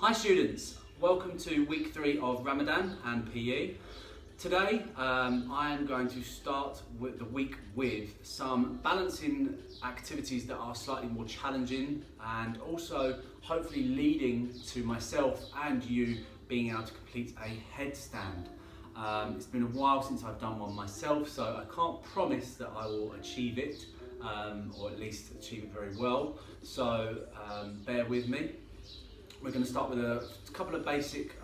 Hi students, welcome to week 3 of Ramadan and PE. Today I am going to start with the week with some balancing activities that are slightly more challenging and also hopefully leading to myself and you being able to complete a headstand. It's been a while since I've done one myself, so I can't promise that I will achieve it or at least achieve it very well, so bear with me. We're going to start with a couple of basic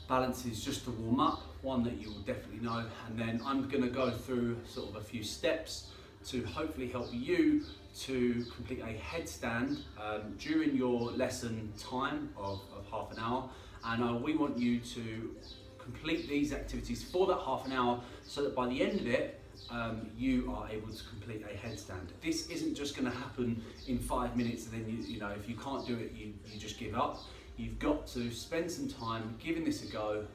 balances just to warm up, one that you will definitely know, and then I'm going to go through sort of a few steps to hopefully help you to complete a headstand during your lesson time of half an hour, and we want you to complete these activities for that half an hour so that by the end of it you are able to complete a headstand. This isn't just going to happen in 5 minutes and then you know, if you can't do it you just give up. You've got to spend some time giving this a go.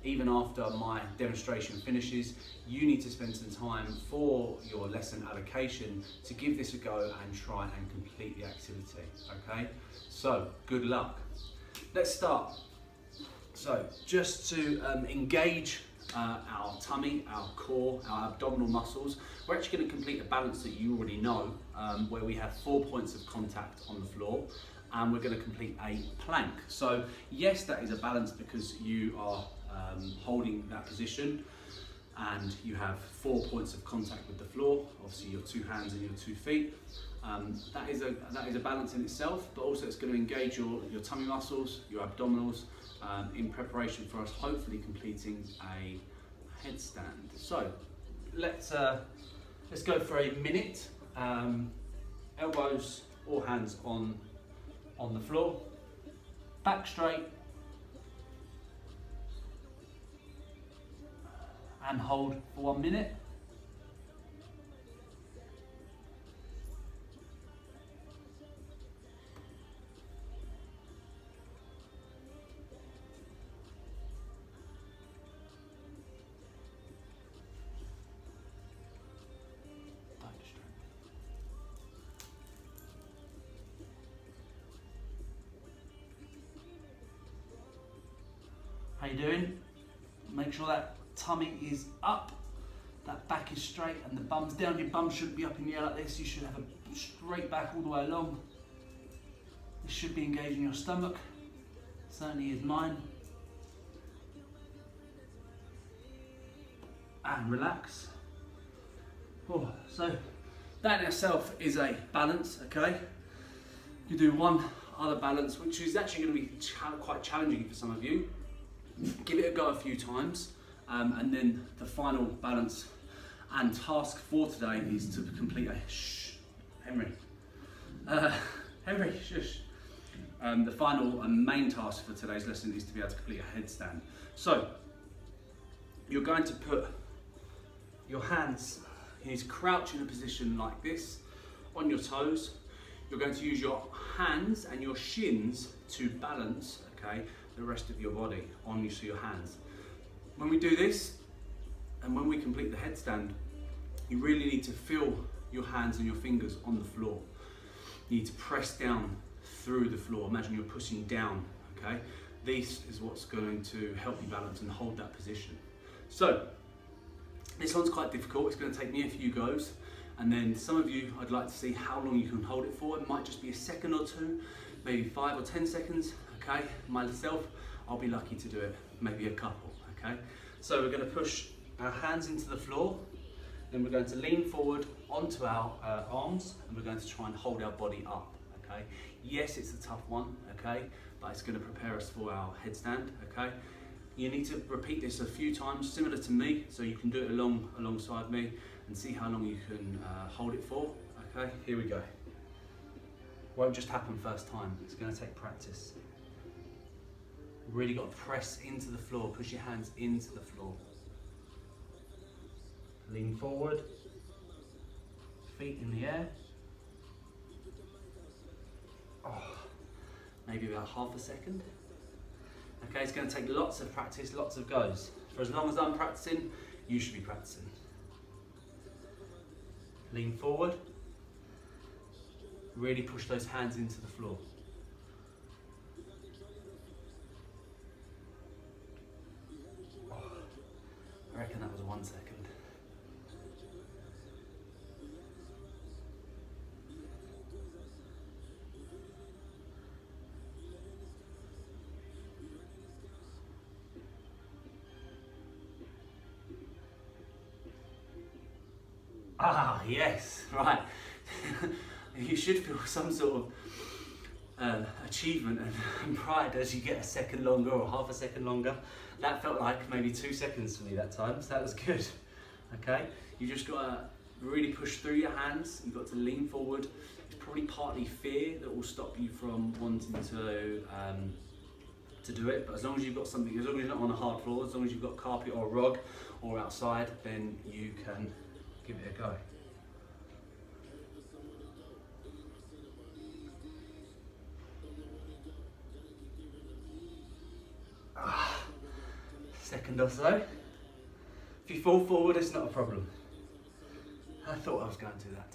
Even after my demonstration finishes, you need to spend some time for your lesson allocation to give this a go and try and complete the activity. Okay, so good luck. Let's start. So just to engage our tummy, our core, our abdominal muscles, we're actually going to complete a balance that you already know, where we have 4 points of contact on the floor, and we're going to complete a plank. So yes, that is a balance because you are holding that position and you have 4 points of contact with the floor, obviously your 2 hands and your 2 feet. That is a balance in itself, but also it's going to engage your tummy muscles, your abdominals, in preparation for us hopefully completing a headstand. So let's go for a minute. Elbows or hands on the floor, back straight, and hold for 1 minute. How you doing? Make sure that tummy is up, that back is straight, and the bum's down. Your bum shouldn't be up in the air like this. You should have a straight back all the way along. This should be engaging your stomach. Certainly is mine. And relax. Oh, so that in itself is a balance, okay? You do one other balance, which is actually going to be quite challenging for some of you. Give it a go a few times, and then the final balance and task for today is to complete a Henry, shush. The final and main task for today's lesson is to be able to complete a headstand. So you're going to put your hands, you need to crouch in a position like this on your toes. You're going to use your hands and your shins to balance, okay, the rest of your body on your hands. When we do this and when we complete the headstand, you really need to feel your hands and your fingers on the floor. You need to press down through the floor. Imagine you're pushing down, okay? This is what's going to help you balance and hold that position. So this one's quite difficult. It's going to take me a few goes, and then some of you, I'd like to see how long you can hold it for. It might just be a second or two, maybe 5 or 10 seconds. Okay, myself, I'll be lucky to do it, maybe a couple, okay? So we're going to push our hands into the floor, then we're going to lean forward onto our arms, and we're going to try and hold our body up, okay? Yes, it's a tough one, okay, but it's going to prepare us for our headstand, okay? You need to repeat this a few times, similar to me, so you can do it alongside me and see how long you can hold it for, okay? Here we go. Won't just happen first time, it's going to take practice. Really got to press into the floor, push your hands into the floor. Lean forward, feet in the air. Oh, maybe about half a second. Okay, it's going to take lots of practice, lots of goes. For as long as I'm practicing, you should be practicing. Lean forward. Really push those hands into the floor. 1 second. Ah, yes, right. You should feel some sort of achievement and pride as you get a second longer or half a second longer. That felt like maybe 2 seconds for me that time, so that was good. Okay, you just got to really push through your hands. You've got to lean forward. It's probably partly fear that will stop you from wanting to do it, but as long as you've got something, as long as you're not on a hard floor, as long as you've got carpet or rug or outside, then you can give it a go. Second or so. If you fall forward, it's not a problem. I thought I was going to that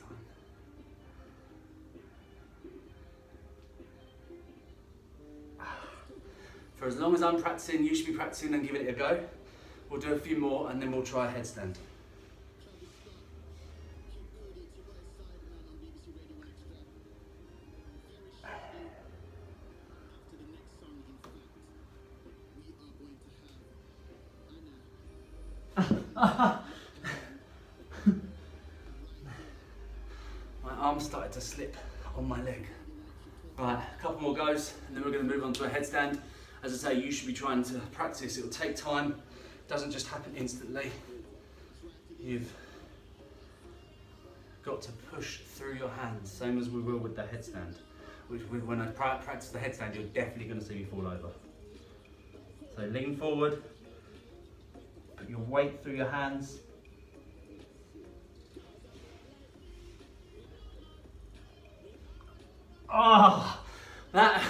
time. For as long as I'm practicing, you should be practicing and giving it a go. We'll do a few more and then we'll try a headstand. My arm started to slip on my leg. Right, a couple more goes and then we're going to move on to a headstand. As I say, you should be trying to practice. It will take time. It doesn't just happen instantly. You've got to push through your hands, same as we will with the headstand. Which when I practice the headstand, you're definitely going to see me fall over. So lean forward. Put your weight through your hands. Oh, that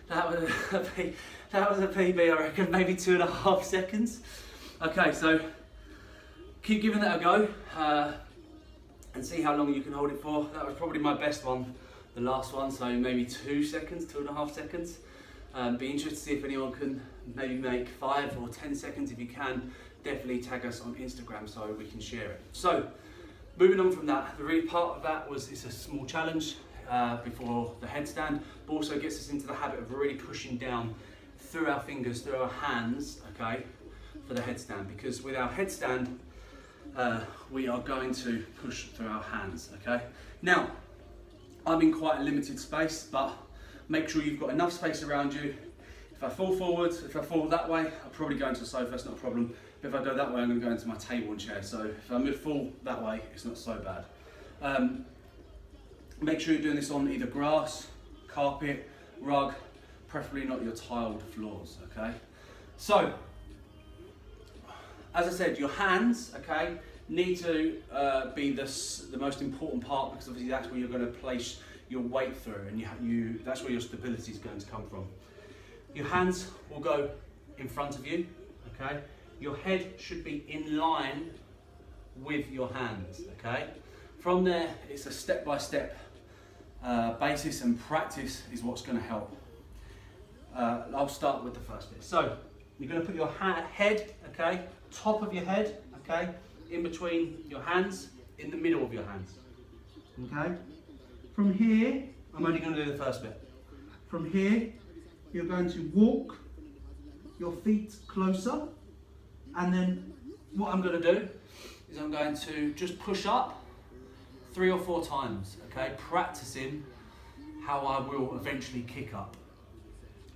was a PB, I reckon, maybe 2.5 seconds. Okay, so keep giving that a go and see how long you can hold it for. That was probably my best one, the last one, so maybe 2 seconds, 2.5 seconds. Be interested to see if anyone can maybe make 5 or 10 seconds. If you can, definitely tag us on Instagram so we can share it. So, moving on from that, the really part of that was it's a small challenge before the headstand, but also gets us into the habit of really pushing down through our fingers, through our hands, okay, for the headstand. Because with our headstand, we are going to push through our hands, okay? Now, I'm in quite a limited space, but make sure you've got enough space around you. If I fall forward, if I fall that way, I'll probably go into the sofa, that's not a problem. But if I go that way, I'm going to go into my table and chair. So if I fall that way, it's not so bad. Make sure you're doing this on either grass, carpet, rug, preferably not your tiled floors, okay? So, as I said, your hands, okay, need to be the most important part, because obviously that's where you're going to place your weight through, and that's where your stability is going to come from. Your hands will go in front of you, okay? Your head should be in line with your hands, okay? From there, it's a step-by-step basis, and practice is what's going to help. I'll start with the first bit. So, you're going to put your head, okay, top of your head, okay, in between your hands, in the middle of your hands, okay? From here, I'm only going to do the first bit. From here, you're going to walk your feet closer, and then what I'm going to do is I'm going to just push up 3 or 4 times, okay? Practicing how I will eventually kick up.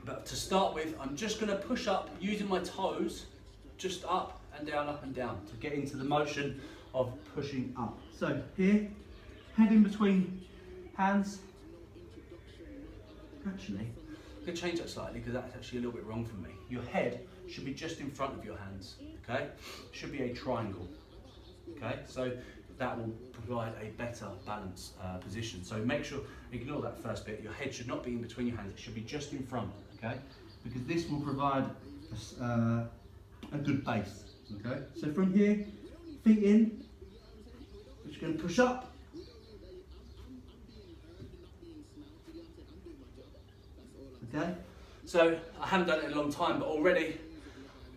But to start with, I'm just going to push up using my toes, just up and down, to get into the motion of pushing up. So here, head in between hands. Actually, I'm going to change that slightly because that's actually a little bit wrong for me. Your head should be just in front of your hands, okay? Should be a triangle, okay? So that will provide a better balance position. So make sure, ignore that first bit, your head should not be in between your hands, it should be just in front, okay? Because this will provide a good base, okay? So from here, feet in, we're just going to push up. Okay, so I haven't done it in a long time, but already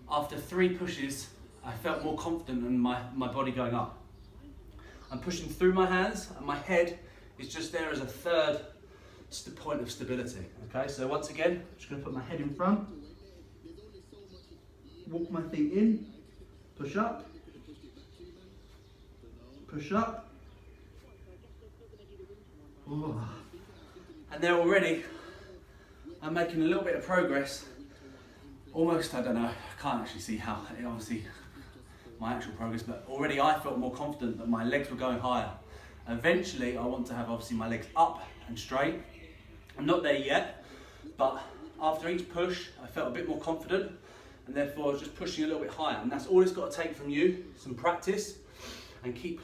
after 3 pushes, I felt more confident in my body going up. I'm pushing through my hands and my head is just there as a third point of stability. Okay, so once again, I'm just going to put my head in front, walk my feet in, push up, oh. And there already, I'm making a little bit of progress. Almost, I don't know, I can't actually see how, obviously, my actual progress, but already I felt more confident that my legs were going higher. Eventually, I want to have obviously my legs up and straight. I'm not there yet, but after each push, I felt a bit more confident, and therefore I was just pushing a little bit higher. And that's all it's got to take from you, some practice, and keep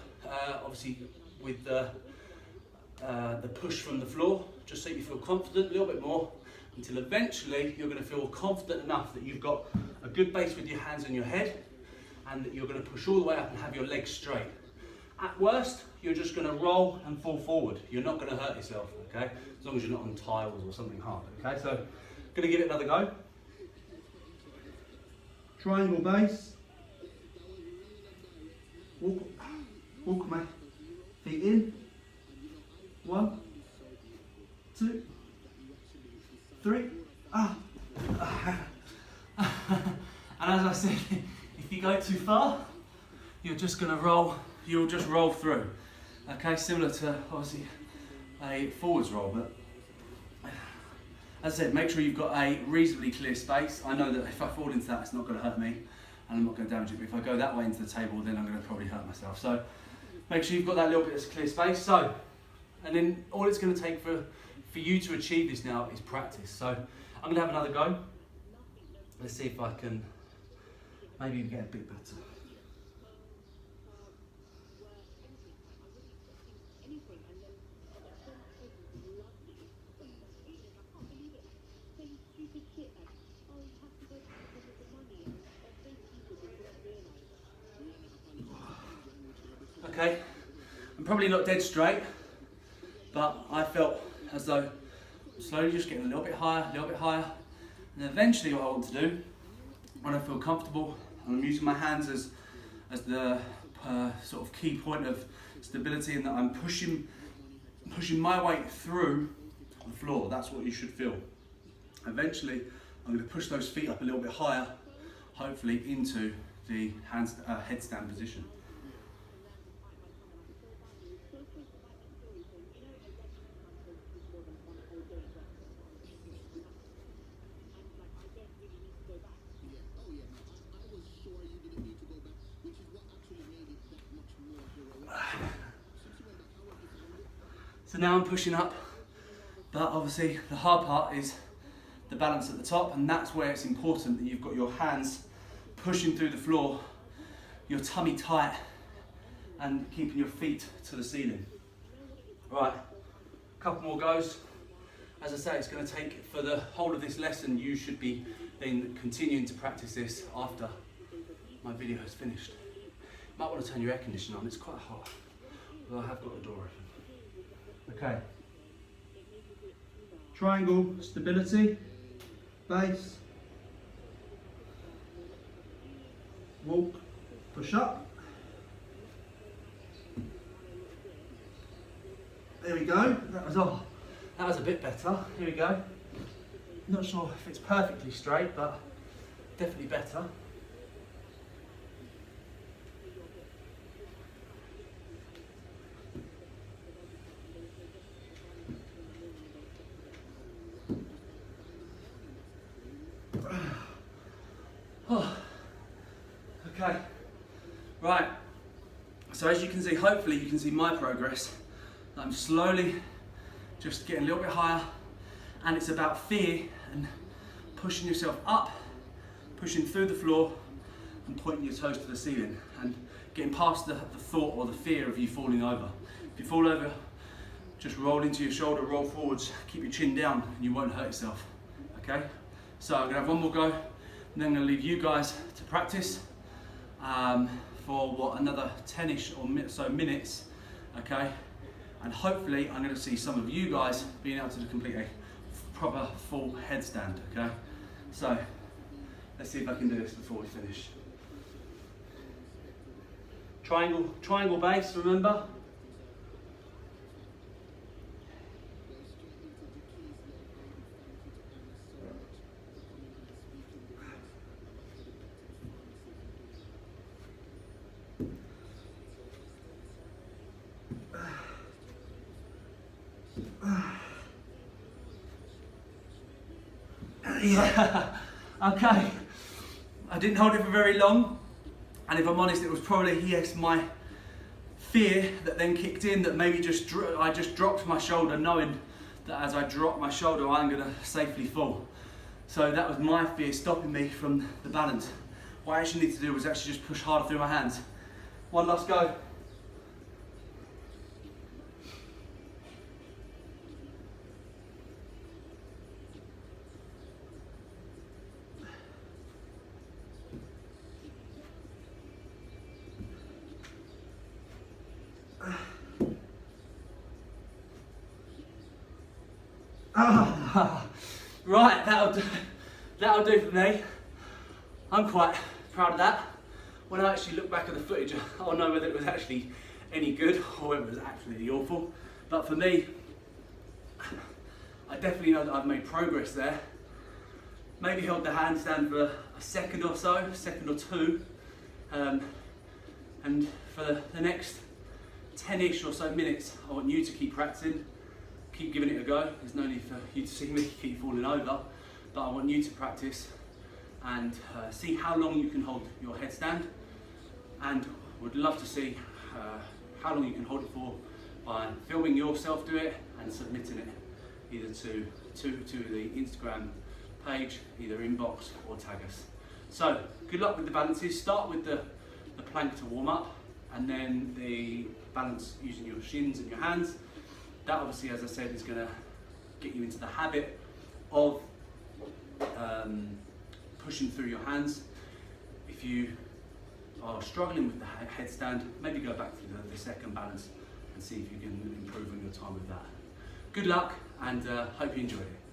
obviously with the push from the floor, just so you feel confident a little bit more, until eventually you're going to feel confident enough that you've got a good base with your hands on your head, and that you're going to push all the way up and have your legs straight. At worst, you're just going to roll and fall forward. You're not going to hurt yourself, okay? As long as you're not on tiles or something hard, okay? So, going to give it another go. Triangle base. Walk my feet in. 1, 2, 3. And as I said, if you go too far, you're just going to roll. You'll just roll through. Okay, similar to obviously a forwards roll, but as I said, make sure you've got a reasonably clear space. I know that if I fall into that, it's not going to hurt me, and I'm not going to damage it. But if I go that way into the table, then I'm going to probably hurt myself. So make sure you've got that little bit of clear space. So, and then all it's going to take for you to achieve this now is practice. So I'm going to have another go. Let's see if I can maybe get a bit better. Okay, I'm probably not dead straight, but I felt as though I'm slowly just getting a little bit higher, and then eventually what I want to do, when I feel comfortable, and I'm using my hands as the sort of key point of stability, and that I'm pushing my weight through the floor. That's what you should feel. Eventually, I'm going to push those feet up a little bit higher, hopefully into the headstand position. So now I'm pushing up, but obviously the hard part is the balance at the top, and that's where it's important that you've got your hands pushing through the floor, your tummy tight, and keeping your feet to the ceiling. Right, a couple more goes. As I say, it's going to take, for the whole of this lesson, you should be then continuing to practice this after my video has finished. You might want to turn your air conditioner on, it's quite hot, although I have got the door open. Okay. Triangle stability, base, walk, push up. There we go. That was a bit better. Here we go. Not sure if it's perfectly straight, but definitely better. Oh, okay, right, so as you can see, hopefully you can see my progress. I'm slowly just getting a little bit higher, and it's about fear and pushing yourself up, pushing through the floor and pointing your toes to the ceiling and getting past the thought or the fear of you falling over. If you fall over, just roll into your shoulder, roll forwards, keep your chin down, and you won't hurt yourself, okay? So I'm gonna have one more go, and then I'm gonna leave you guys to practice for what, another 10-ish or so minutes, okay? And hopefully I'm gonna see some of you guys being able to complete a proper full headstand, okay? So let's see if I can do this before we finish. Triangle base, remember? Yeah, okay. I didn't hold it for very long, and if I'm honest, it was probably, yes, my fear that then kicked in, that maybe I just dropped my shoulder, knowing that as I drop my shoulder, I'm going to safely fall. So that was my fear stopping me from the balance. What I actually need to do was actually just push harder through my hands. One last go. Right, that'll do for me. I'm quite proud of that. When I actually look back at the footage, I'll know whether it was actually any good or whether it was absolutely awful. But for me, I definitely know that I've made progress there. Maybe held the handstand for a second or so, a second or two. And for the next 10-ish or so minutes, I want you to keep practicing. Keep giving it a go. There's no need for you to see me keep falling over, but I want you to practice and see how long you can hold your headstand, and would love to see how long you can hold it for by filming yourself do it and submitting it either to the Instagram page, either inbox or tag us. So good luck with the balances. Start with the plank to warm up, and then the balance using your shins and your hands. That obviously, as I said, is going to get you into the habit of pushing through your hands. If you are struggling with the headstand, maybe go back to the second balance and see if you can improve on your time with that. Good luck, and hope you enjoyed it.